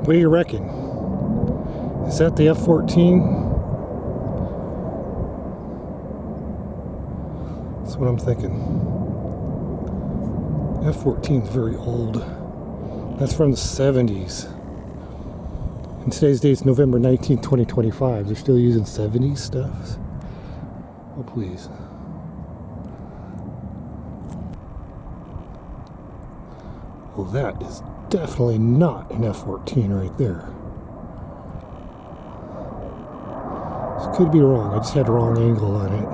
What do you reckon? Is that the F-14? That's what I'm thinking. F-14 is very old. That's from the 70s. And today's date is November 19th, 2025. They're still using 70s stuff. Oh, please. Well, that is definitely not an F-14 right there. This could be wrong. I just had the wrong angle on it.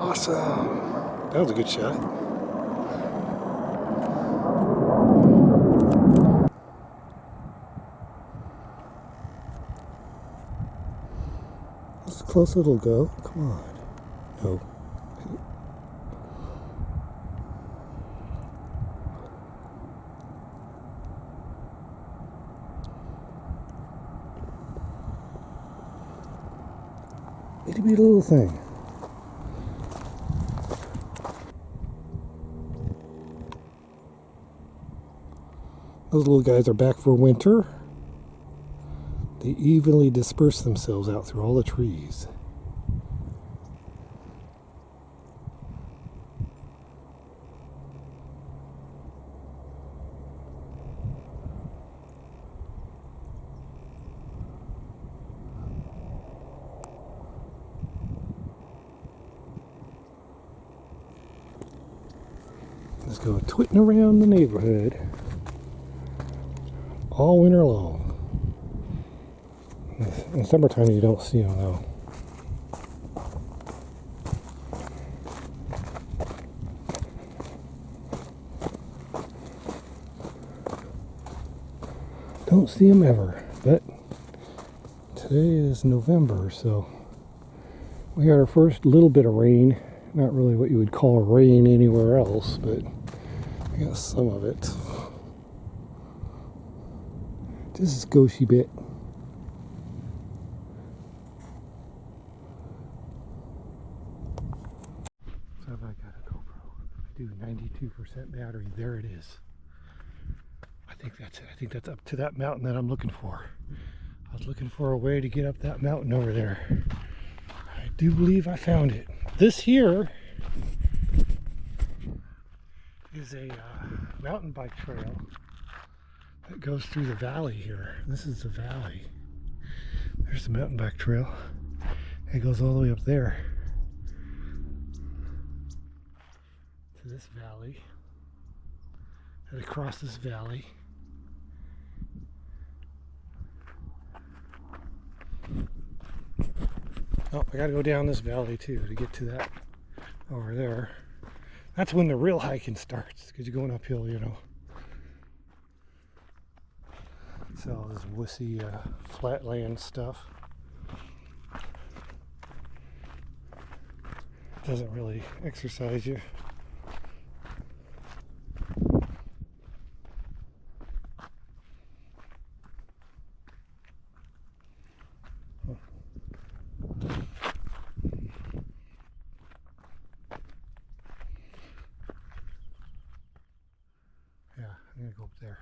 Awesome. That was a good shot. As close as it'll go. Come on. No. Itty bitty little thing. Those little guys are back for winter. They evenly disperse themselves out through all the trees. Let's go twitting around the neighborhood all winter long. In summertime you don't see them though. Don't see them ever, but today is November, so we got our first little bit of rain. Not really what you would call rain anywhere else, but we got some of it. Just a squishy bit. So have I got a GoPro? I do. 92% battery. There it is. I think that's it. I think that's up to that mountain that I'm looking for. I was looking for a way to get up that mountain over there. I do believe I found it. This here is a mountain bike trail that goes through the valley here. This is the valley. There's the mountain bike trail. It goes all the way up there to this valley. And across this valley. Oh, I gotta go down this valley too to get to that over there. That's when the real hiking starts, because you're going uphill, you know. So all this wussy flatland stuff doesn't really exercise you. Yeah, I'm gonna go up there.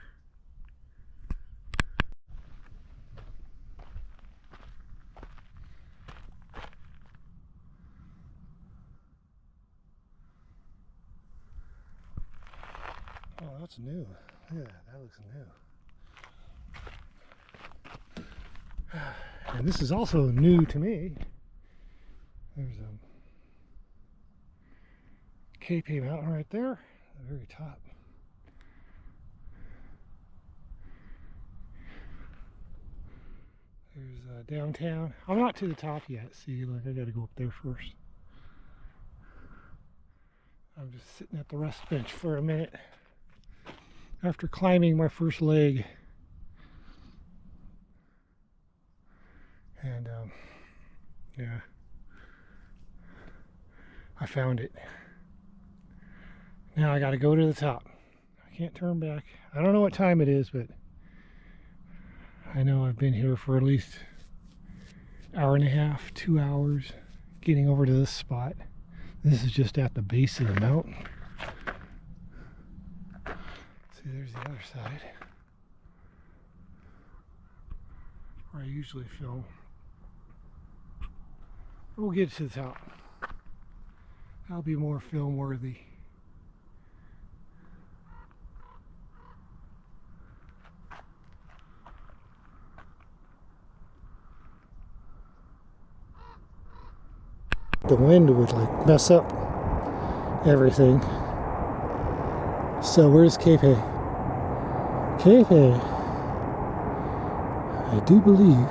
Oh, that's new. Yeah, that looks new. And this is also new to me. There's a KP mountain right there, at the very top. There's downtown. I'm not to the top yet. See, look, I gotta go up there first. I'm just sitting at the rest bench for a minute after climbing my first leg. And yeah, I found it. Now I gotta go to the top. I can't turn back. I don't know what time it is, but I know I've been here for at least an hour and a half, 2 hours, getting over to this spot. This is just at the base of the mountain. See, there's the other side where I usually film. We'll get to the top. That'll be more film worthy. The wind would like mess up everything. So where's Cape? Cape, I do believe,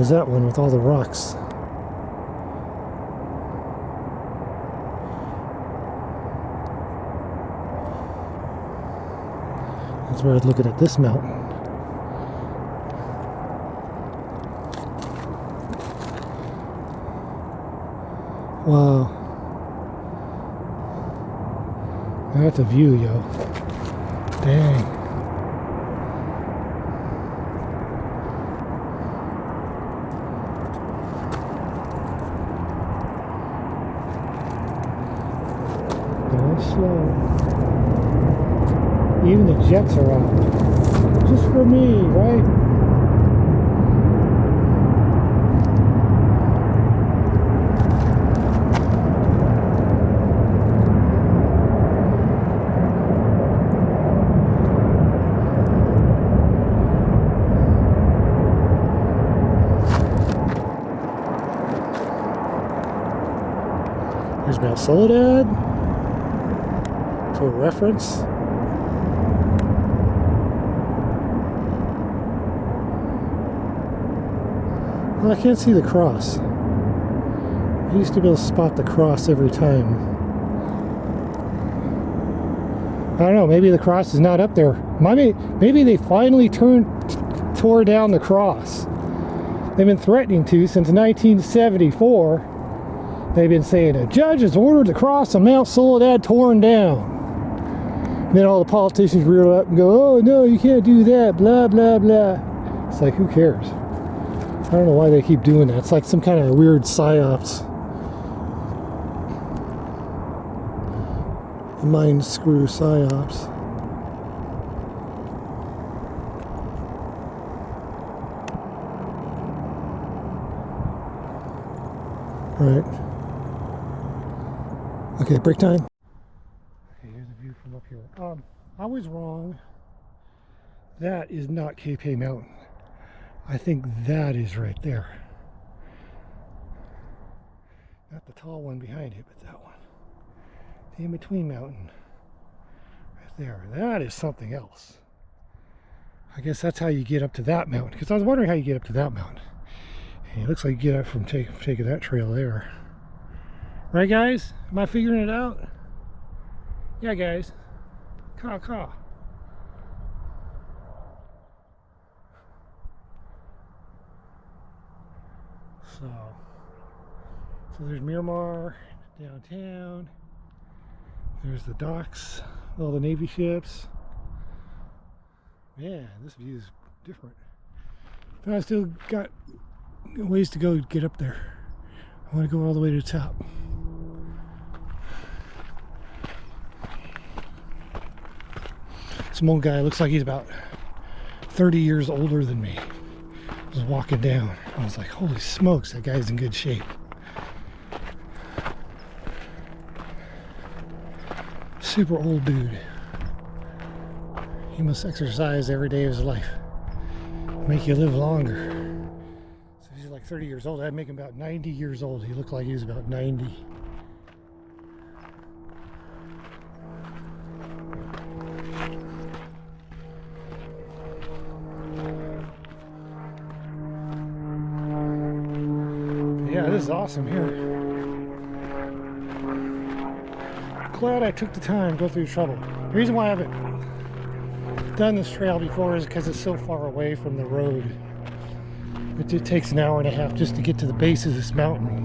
is that one with all the rocks. That's where I was looking at this mountain. Wow. That's a view, yo. Dang. Going slow. Even the jets are out. Just for me, right? There's Mount Soledad for reference. Well, I can't see the cross. I used to be able to spot the cross every time. I don't know, maybe the cross is not up there. Maybe they finally tore down the cross. They've been threatening to since 1974. They've been saying a judge has ordered the cross on Mount Soledad torn down. And then all the politicians reel up and go, oh no, you can't do that, blah, blah, blah. It's like, who cares? I don't know why they keep doing that. It's like some kind of weird psyops. Mind screw psyops. Right. Okay, break time. Okay, here's a view from up here. I was wrong. That is not Cape Hay Mountain. I think that is right there. Not the tall one behind it, but that one. The in-between mountain. Right there. That is something else. I guess that's how you get up to that mountain. Because I was wondering how you get up to that mountain. And it looks like you get up from taking that trail there. Right, guys? Am I figuring it out? Yeah, guys. Caw. So there's Miramar downtown. There's the docks, all the Navy ships. Man, this view is different. But I still got ways to go to get up there. I want to go all the way to the top. Some old guy, looks like he's about 30 years older than me, was walking down. I was like, holy smokes, that guy's in good shape. Super old dude. He must exercise every day of his life. Make you live longer. So if he's like 30 years old, I'd make him about 90 years old. He looked like he was about 90. Yeah, this is awesome here. Glad I took the time to go through the trouble. The reason why I haven't done this trail before is because it's so far away from the road. It takes an hour and a half just to get to the base of this mountain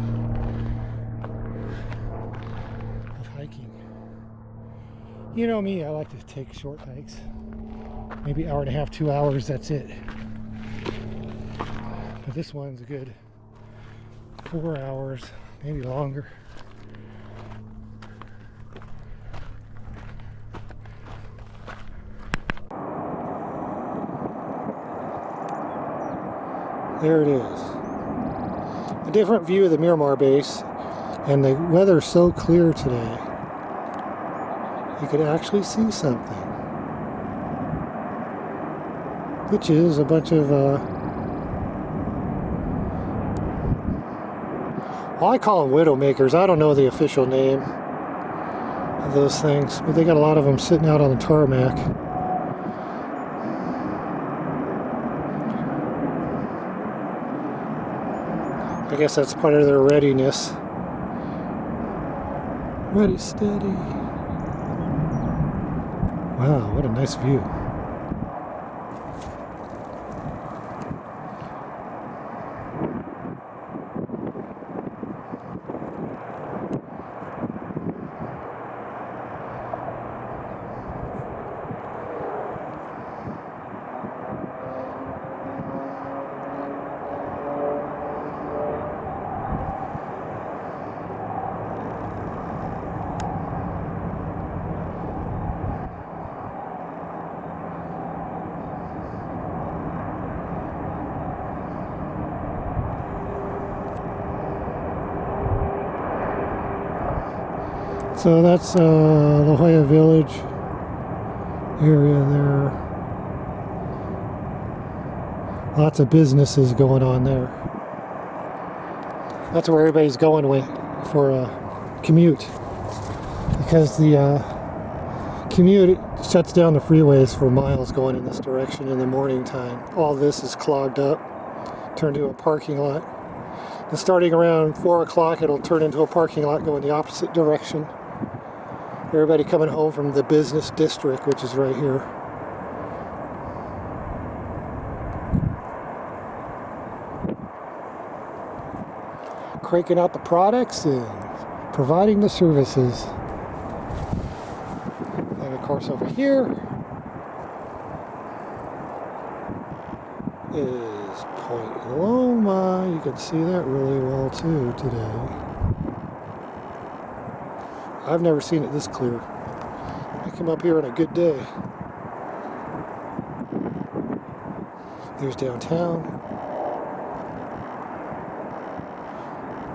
of hiking. You know me, I like to take short hikes. Maybe hour and a half, 2 hours, that's it. But this one's a good 4 hours, maybe longer. There it is. A different view of the Miramar base, and the weather's so clear today. You could actually see something. Which is a bunch of, well, I call them widowmakers. I don't know the official name of those things, but they got a lot of them sitting out on the tarmac. I guess that's part of their readiness. Ready, steady. Wow, what a nice view. So that's La Jolla Village area there. Lots of businesses going on there. That's where everybody's going for a commute. Because the commute shuts down the freeways for miles going in this direction in the morning time. All this is clogged up, turned into a parking lot. And starting around 4 o'clock, it'll turn into a parking lot going the opposite direction. Everybody coming home from the business district, which is right here. Cranking out the products and providing the services. And of course over here is Point Loma. You can see that really well too today. I've never seen it this clear. I come up here on a good day. There's downtown.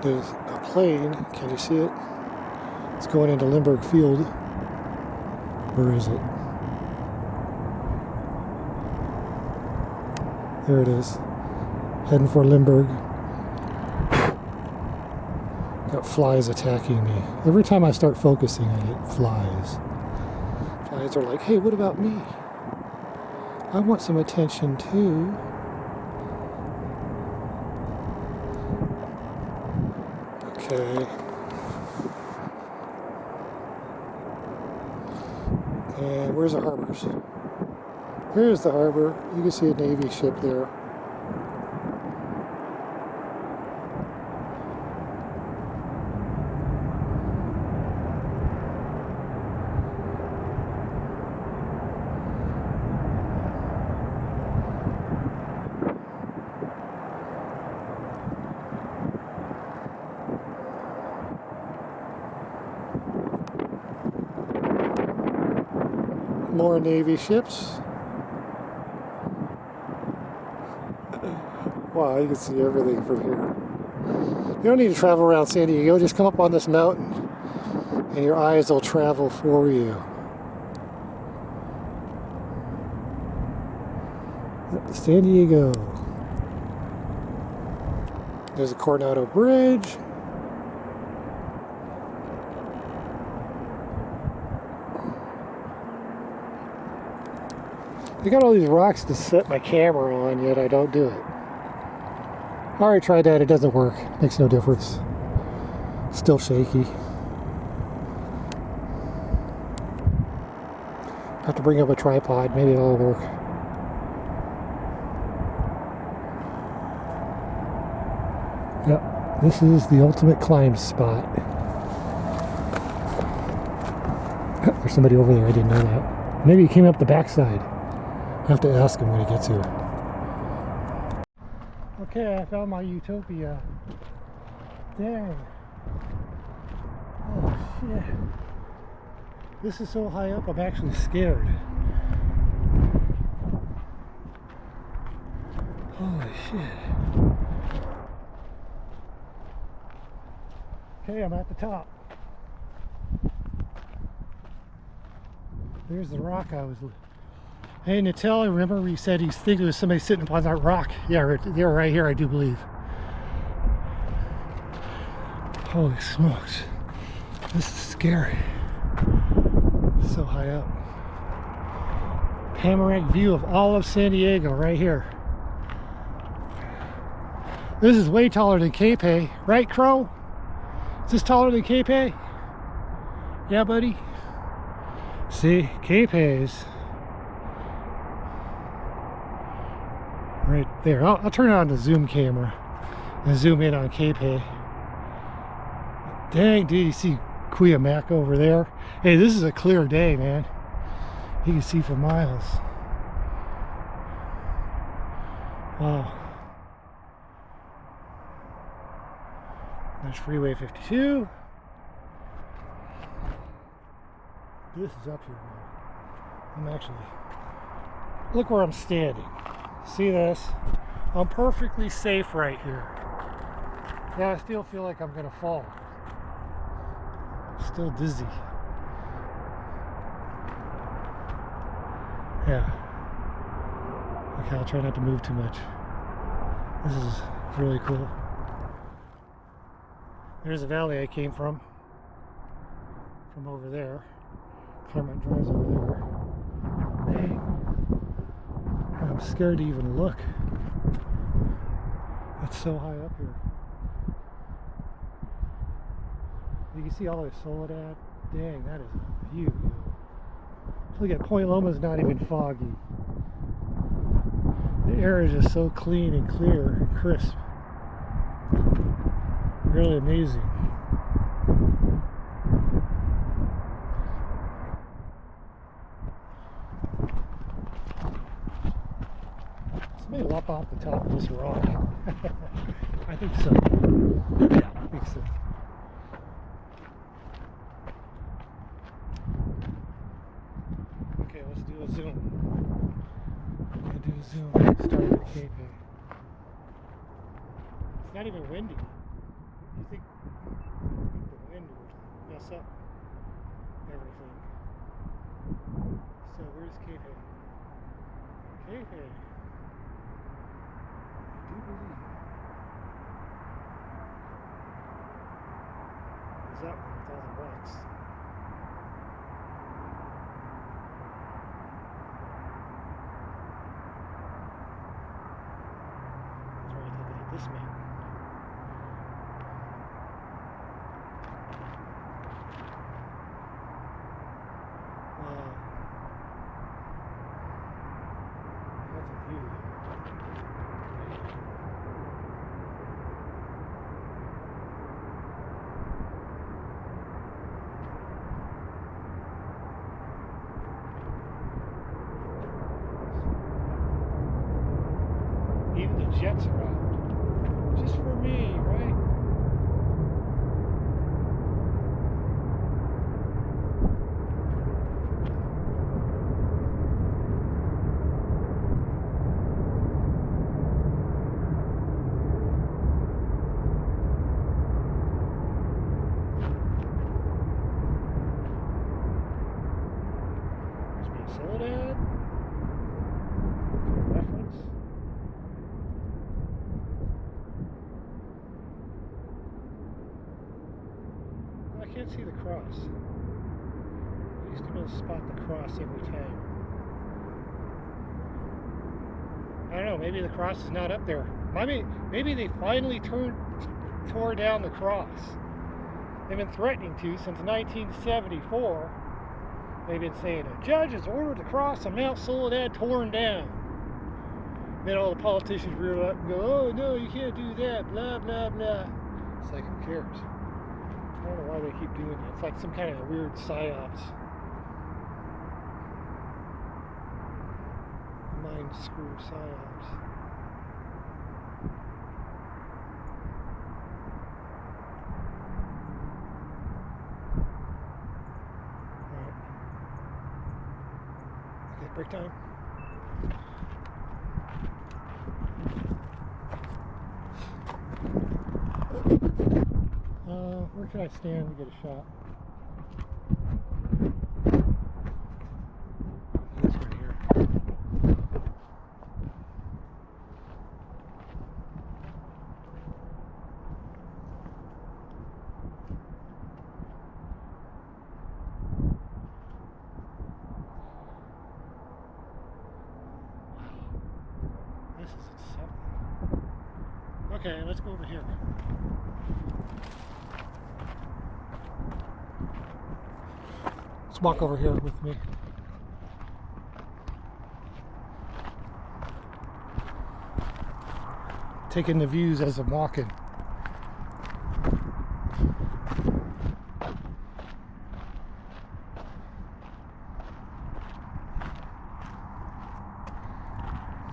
There's a plane. Can you see it? It's going into Lindbergh Field. Where is it? There it is. Heading for Lindbergh. Got flies attacking me. Every time I start focusing, I get flies. Flies are like, hey, what about me? I want some attention too. Okay. And where's the harbors? Here's the harbor. You can see a Navy ship there. More Navy ships. Wow, you can see everything from here. You don't need to travel around San Diego, just come up on this mountain and your eyes will travel for you. San Diego. There's a Coronado Bridge. I got all these rocks to set my camera on, yet I don't do it. I already tried that, it doesn't work. Makes no difference. Still shaky. Have to bring up a tripod, maybe it'll work. Yep, this is the ultimate climb spot. There's somebody over there, I didn't know that. Maybe he came up the backside. I have to ask him when he gets here. Okay, I found my utopia. Dang. Oh shit. This is so high up, I'm actually scared. Holy shit. Okay, I'm at the top. There's the rock I was. Hey, Nattel, I remember you said you think there was somebody sitting upon that rock. Yeah, they're right here, I do believe. Holy smokes. This is scary. So high up. Panoramic view of all of San Diego right here. This is way taller than Cape Hay, right, Crow? Is this taller than Cape Hay? Yeah, buddy? See, Cape Hay's right there. I'll turn on the zoom camera and zoom in on Cape Hay. Dang, dude, you see Cuyamaca over there? Hey, this is a clear day, man. You can see for miles. Wow. There's Freeway 52. This is up here now. I'm actually, look where I'm standing. See this? I'm perfectly safe right here. Yeah, I still feel like I'm gonna fall. Still dizzy. Yeah. Okay, I'll try not to move too much. This is really cool. There's the valley I came from over there. Claremont Drive's over there. Dang. I'm scared to even look. It's so high up here. You can see all the Soledad. Dang, that is a view. Look at Point Loma's not even foggy. The air is just so clean and clear and crisp. Really amazing. Somebody lop off the top of this rock. I think so. Yeah, I think so. Okay, let's do a zoom. I'm gonna do a zoom. Start at Cape Hay. It's not even windy. You think the wind would mess up everything. So where's Cape Hay? Cape Hay. I do believe. Is that one with all the rocks? Let's try to look at this map. Even the jets are out. Just for me, right? There's my Soledad. Reference. I can't see the cross. I used to be able to spot the cross every time. I don't know, maybe the cross is not up there. Maybe they finally tore down the cross. They've been threatening to since 1974. They've been saying a judge has ordered the cross on Mount Soledad torn down. Then all the politicians rear up and go, oh no, you can't do that, blah, blah, blah. It's like, who cares? I don't know why they keep doing that. It's like some kind of weird psyops. Mind screw psyops. Alright. Okay, break time. Where can I stand to get a shot? This right here. This is something. Okay, let's go over here. Let's walk over here with me. Taking the views as I'm walking.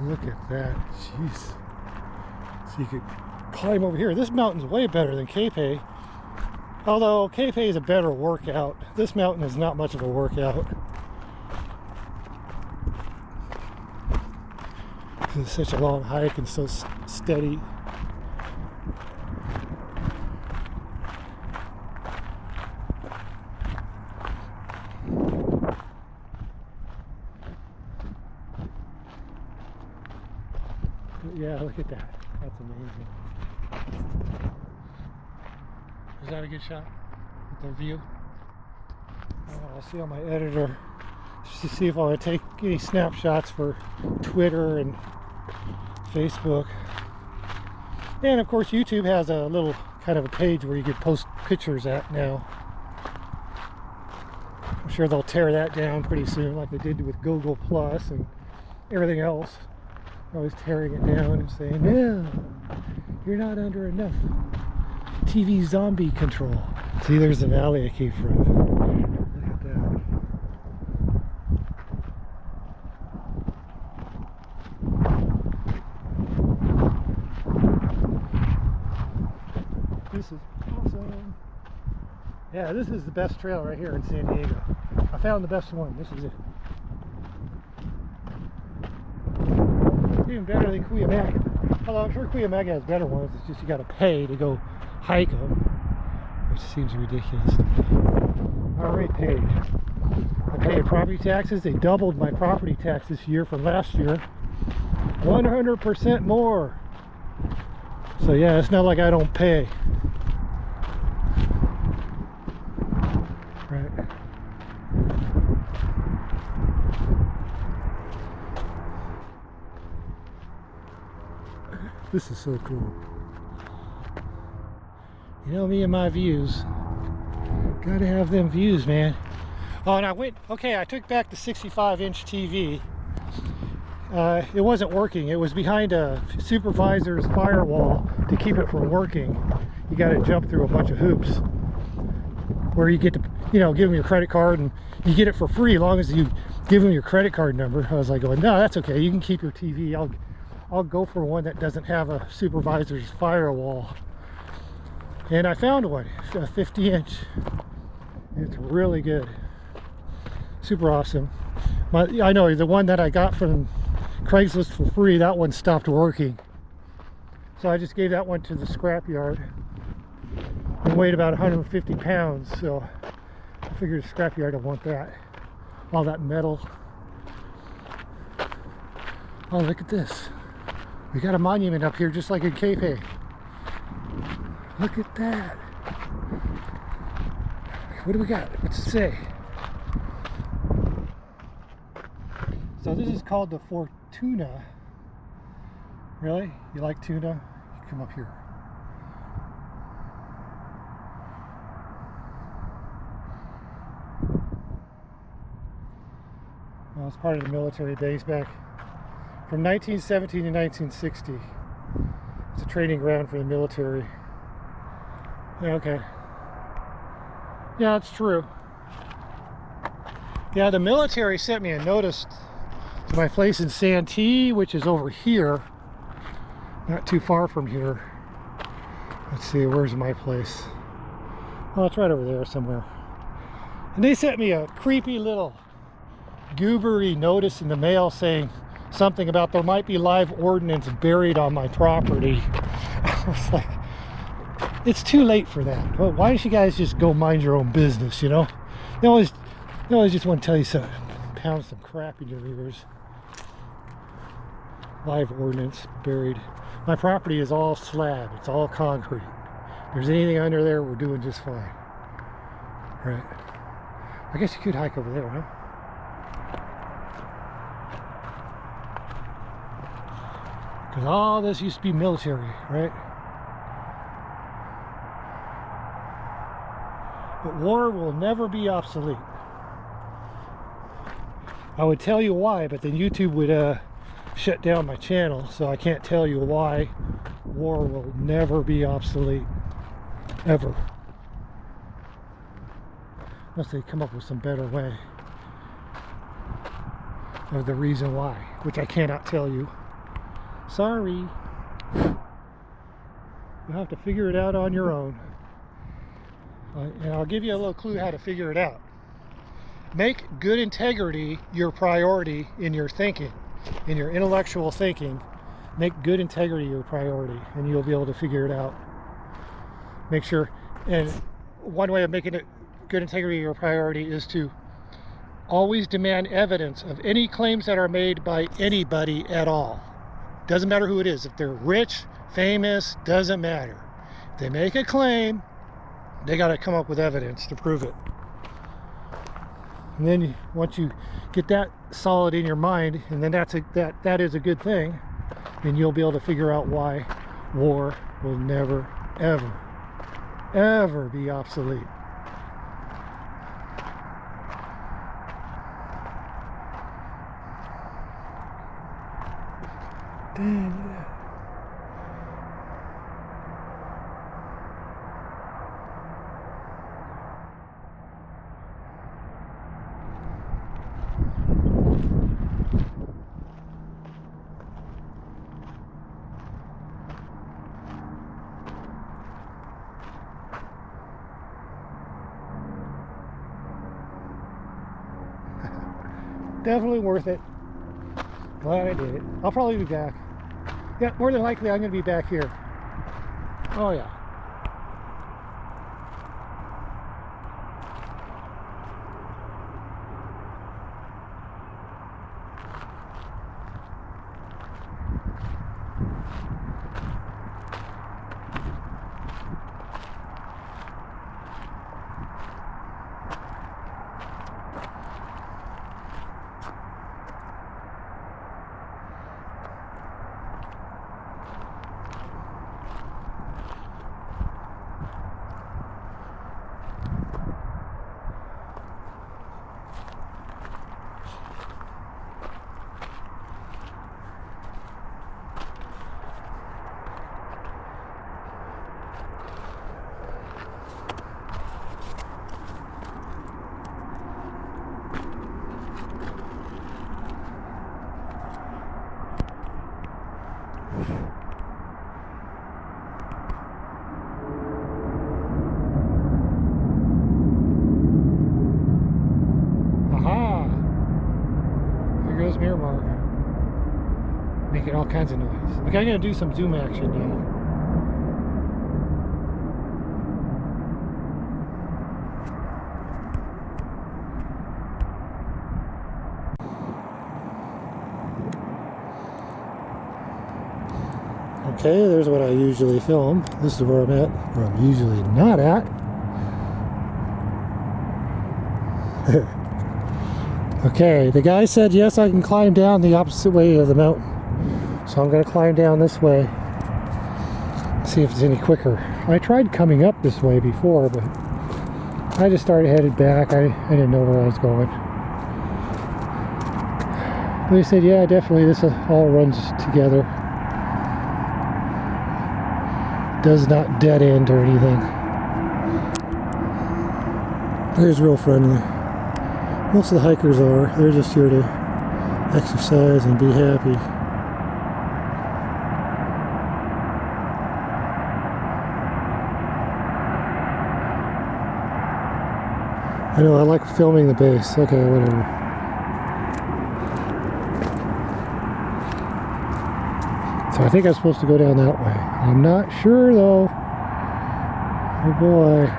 Look at that, jeez. So you could climb over here. This mountain's way better than Cape. Although Cape is a better workout. This mountain is not much of a workout. It's such a long hike and so steady. Yeah, look at that. That's amazing. Is that a good shot with the view? I'll see on my editor just to see if I want to take any snapshots for Twitter and Facebook. And of course YouTube has a little kind of a page where you can post pictures at now. I'm sure they'll tear that down pretty soon like they did with Google Plus and everything else. Always tearing it down and saying, no, you're not under enough TV zombie control. See, there's the valley I came from. Look at that. This is awesome. Yeah, this is the best trail right here in San Diego. I found the best one. This is it. Even better than Cuyamaca. Although I'm sure Cuyamaca has better ones. It's just you got to pay to go hike them, which seems ridiculous to me. I already paid. I paid property taxes. They doubled my property tax this year from last year. 100% more. So yeah, it's not like I don't pay. Right. This is so cool. You know me and my views. Gotta have them views, man. Oh, and I took back the 65-inch TV. It wasn't working. It was behind a supervisor's firewall to keep it from working. You gotta jump through a bunch of hoops where you get to, give them your credit card and you get it for free as long as you give them your credit card number. I was like going, no, that's okay. You can keep your TV. I'll go for one that doesn't have a supervisor's firewall. And I found one, a 50-inch. It's really good. Super awesome. I know the one that I got from Craigslist for free, that one stopped working. So I just gave that one to the scrapyard. It weighed about 150 pounds, so I figured the scrapyard would want that. All that metal. Oh, look at this. We got a monument up here just like in Cape. Look at that. What do we got? What's it say? So this is called the Fortuna. Really? You like tuna? You come up here. Well, it's part of the military base back from 1917 to 1960. It's a training ground for the military. Yeah, okay. Yeah, it's true. Yeah, the military sent me a notice to my place in Santee, which is over here. Not too far from here. Let's see, where's my place? Oh, it's right over there somewhere. And they sent me a creepy little goobery notice in the mail saying something about there might be live ordnance buried on my property. I was like, it's too late for that. Well, why don't you guys just go mind your own business, you know? They always just want to tell you something, pound some crap in your ears. Live ordnance buried. My property is all slab, it's all concrete. If there's anything under there, we're doing just fine. Right. I guess you could hike over there, huh? Because all this used to be military, right? But war will never be obsolete. I would tell you why, but then YouTube would shut down my channel, so I can't tell you why war will never be obsolete. Ever. Unless they come up with some better way of the reason why, which I cannot tell you. Sorry. You'll have to figure it out on your own. And I'll give you a little clue how to figure it out. Make good integrity your priority in your thinking, in your intellectual thinking. Make good integrity your priority, and you'll be able to figure it out. Make sure, and one way of making it good integrity your priority is to always demand evidence of any claims that are made by anybody at all. Doesn't matter who it is. If they're rich, famous, doesn't matter. If they make a claim, they got to come up with evidence to prove it. And then once you get that solid in your mind, and then that is a good thing, then you'll be able to figure out why war will never, ever be obsolete. Dang, yeah. Definitely worth it. Glad I did it. I'll probably be back. Yeah, more than likely I'm going to be back here. Oh yeah. Aha! There goes Miramar. Making all kinds of noise. Okay, I'm going to do some zoom action now. Okay, there's what I usually film. This is where I'm at, where I'm usually not at. Okay, the guy said yes, I can climb down the opposite way of the mountain. So I'm going to climb down this way. See if it's any quicker. I tried coming up this way before, but I just started headed back. I didn't know where I was going. But he said, yeah, definitely, this all runs together. Does not dead end or anything. He's real friendly. Most of the hikers are. They're just here to exercise and be happy. I know, I like filming the base. Okay, whatever. So I think I'm supposed to go down that way. I'm not sure though. Oh boy.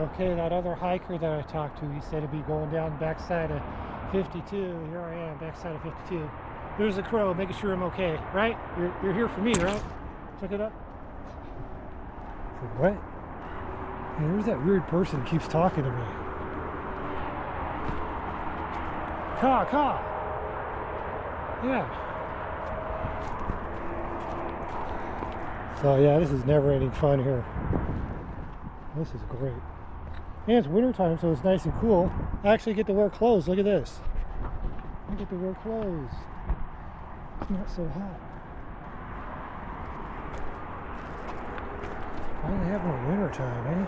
Okay, that other hiker that I talked to, he said he'd be going down the backside of 52. Here I am, backside of 52. There's a crow, making sure I'm okay, right? You're here for me, right? Check it up. It's like, what? Hey, there's that weird person who keeps talking to me. Caw, caw. Yeah. So yeah, this is never ending fun here. This is great. And it's winter time, so it's nice and cool. I actually get to wear clothes. Look at this. I get to wear clothes. It's not so hot. Finally have more winter time, eh?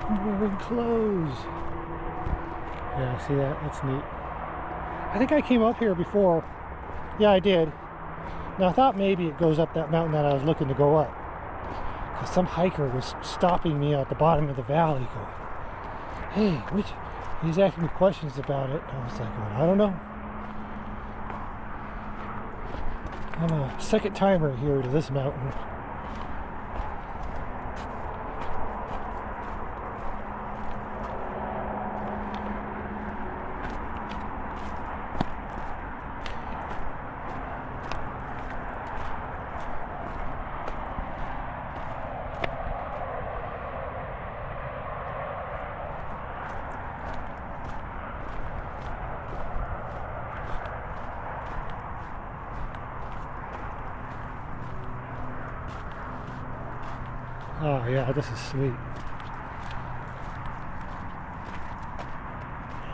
I'm wearing clothes. Yeah, see that? That's neat. I think I came up here before. Yeah, I did. Now I thought maybe it goes up that mountain that I was looking to go up. Because some hiker was stopping me at the bottom of the valley going, hey, which? He's asking me questions about it. And I was like, well, I don't know. I'm a second timer here to this mountain. Oh yeah, this is sweet.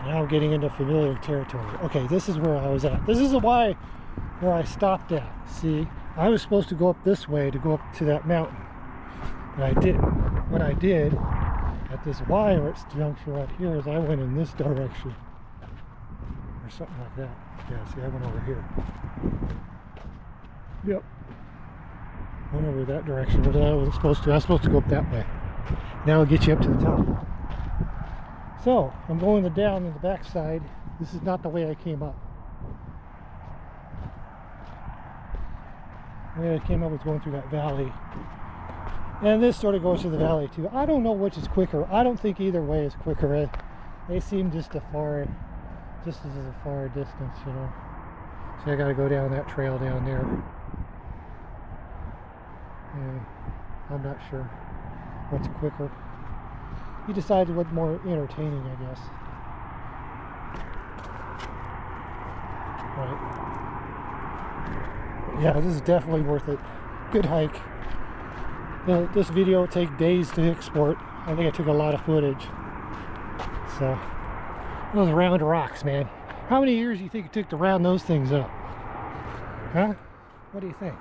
Now I'm getting into familiar territory. Okay, this is where I was at. This is where I stopped at. See, I was supposed to go up this way to go up to that mountain, but I didn't. What I did at this Y or its juncture right here is I went in this direction or something like that. Yeah, see, I went over here. Yep. Went over that direction, but I was supposed to go up that way. Now I'll get you up to the top. So I'm going down in the backside. This is not the way I came up. The way I came up was going through that valley, and this sort of goes through the valley too. I don't know which is quicker. I don't think either way is quicker. They seem just as a far distance, you know. So I got to go down that trail down there. And I'm not sure what's quicker. You decided what's more entertaining, I guess. Right. Yeah, this is definitely worth it. Good hike. This video will take days to export. I think I took a lot of footage. So, those round rocks, man. How many years do you think it took to round those things up? Huh? What do you think?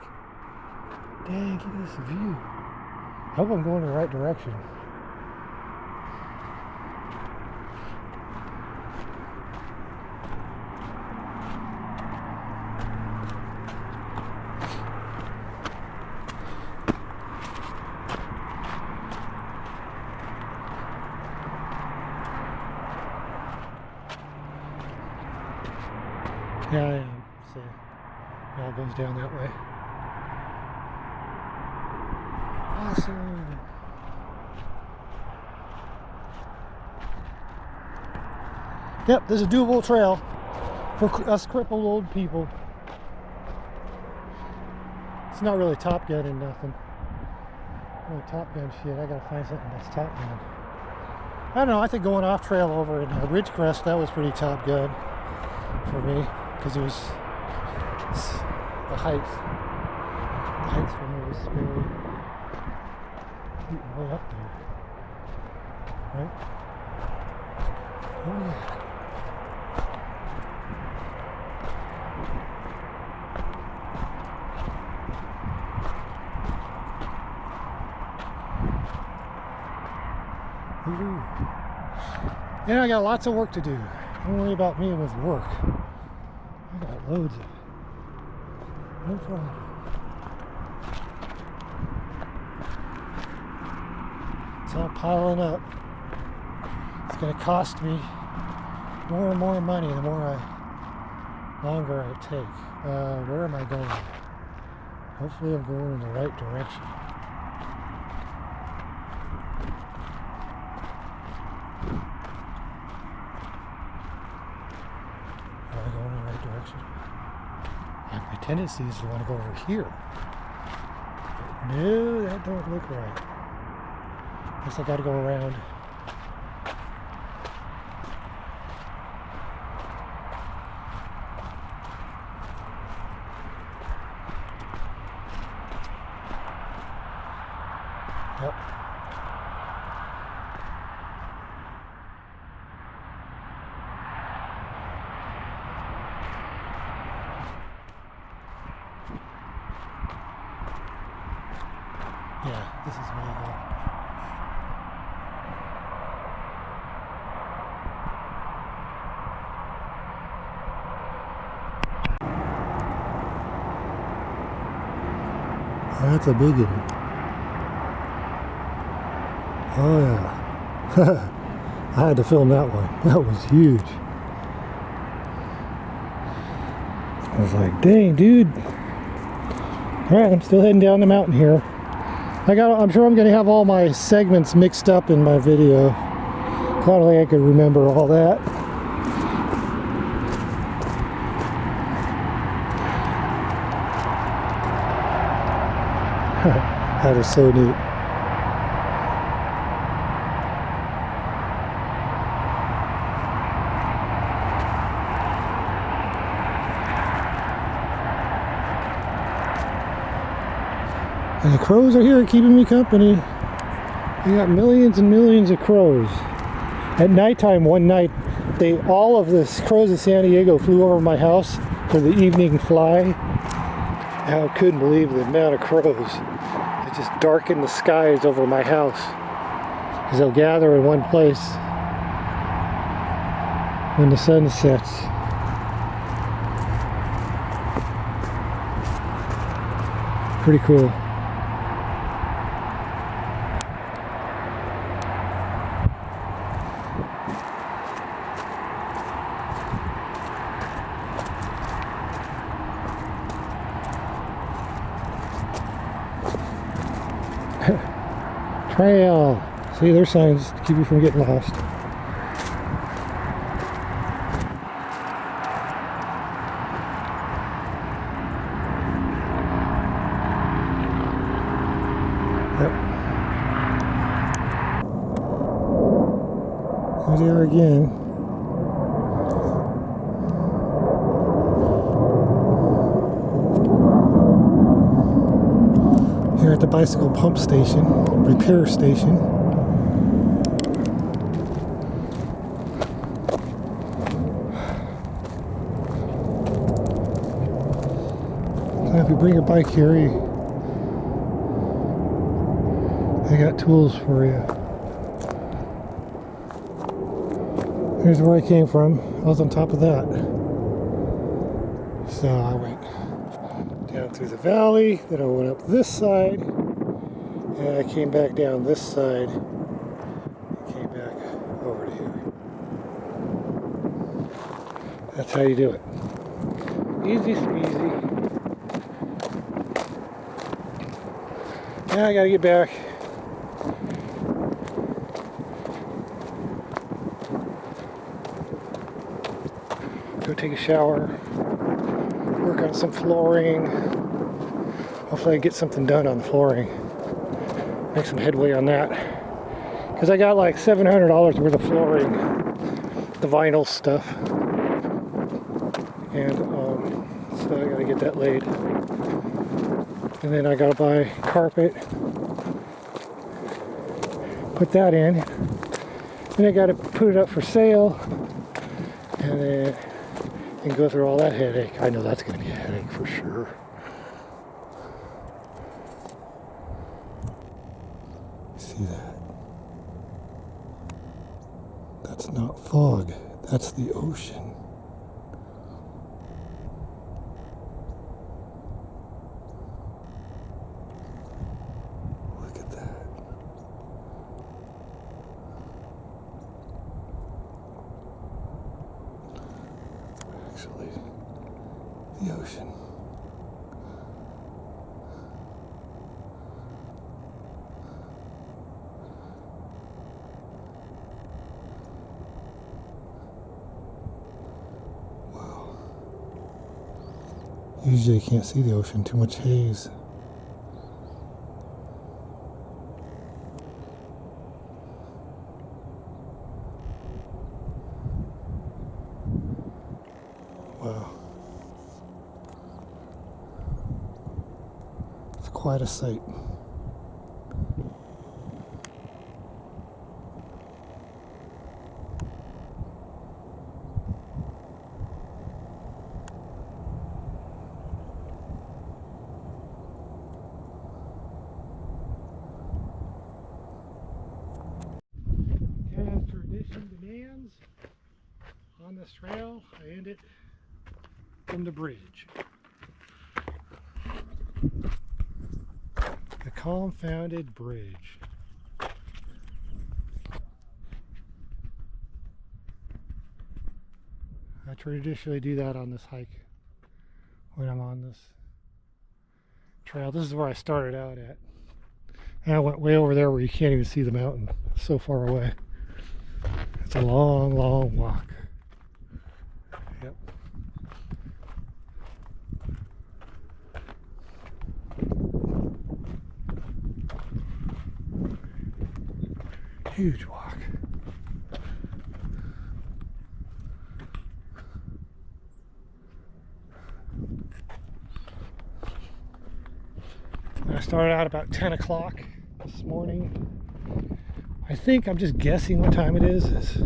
Dang, look at this view. I hope I'm going in the right direction. Yeah, I am. So, now it goes down that way. Awesome. Yep, there's a doable trail for us crippled old people. It's not really Top Gun and nothing. No Top Gun shit. I gotta find something that's Top Gun. I don't know. I think going off trail over in Ridgecrest, that was pretty Top Gun for me, because it was the height. The height for me was scary. Way up there, right? Oh yeah. Ooh. And I got lots of work to do. Don't worry about me with work. I got loads of it. No problem. It's all piling up. It's going to cost me more and more money the longer I take. Where am I going? Hopefully I'm going in the right direction. Am I going in the right direction? And my tendency is to want to go over here. But no, that don't look right. Guess I gotta go around. Yep. Yeah, this is where you go. That's a big one. Oh yeah. I had to film that one. That was huge. I was like, dang, dude. Alright, I'm still heading down the mountain here. I'm sure I'm going to have all my segments mixed up in my video. I don't think I could remember all that. That is so neat. And the crows are here keeping me company. We got millions and millions of crows. At nighttime one night, all of the crows in San Diego flew over my house for the evening fly. And I couldn't believe the amount of crows. It just darkened the skies over my house. Because they'll gather in one place when the sun sets. Pretty cool. Trail. See, there's signs to keep you from getting lost. Yep. There they are again. Here at the bicycle pump station, repair station. So if you bring your bike here, they got tools for you. Here's where I came from. I was on top of that. So I went down through the valley, then I went up this side, and I came back down this side, and came back over to here. That's how you do it. Easy squeezy. Now I gotta get back. Go take a shower. Work on some flooring. Hopefully I get something done on the flooring. Make some headway on that. Because I got like $700 worth of flooring. The vinyl stuff. And so I gotta get that laid. And then I gotta buy carpet. Put that in. Then I gotta put it up for sale. And then and go through all that headache. I know that's going to be a headache for sure. See that? That's not fog. That's the ocean. Look at that. ocean. Wow. Usually you can't see the ocean, too much haze. Wow. It's quite a sight. As tradition demands, on this trail, I end it from the bridge. The confounded bridge. I traditionally do that on this hike when I'm on this trail. This is where I started out at. And I went way over there where you can't even see the mountain. It's so far away. It's a long, long walk. Yep. Huge walk. I started out about 10 o'clock this morning. I think, I'm just guessing what time it is. It's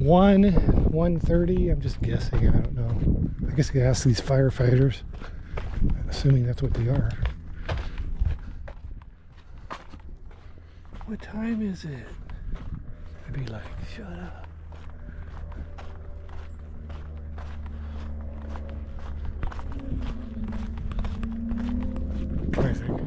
1:30. I'm just guessing. I don't know. I guess I could ask these firefighters, assuming that's what they are. What time is it? I'd be like, shut up. I think.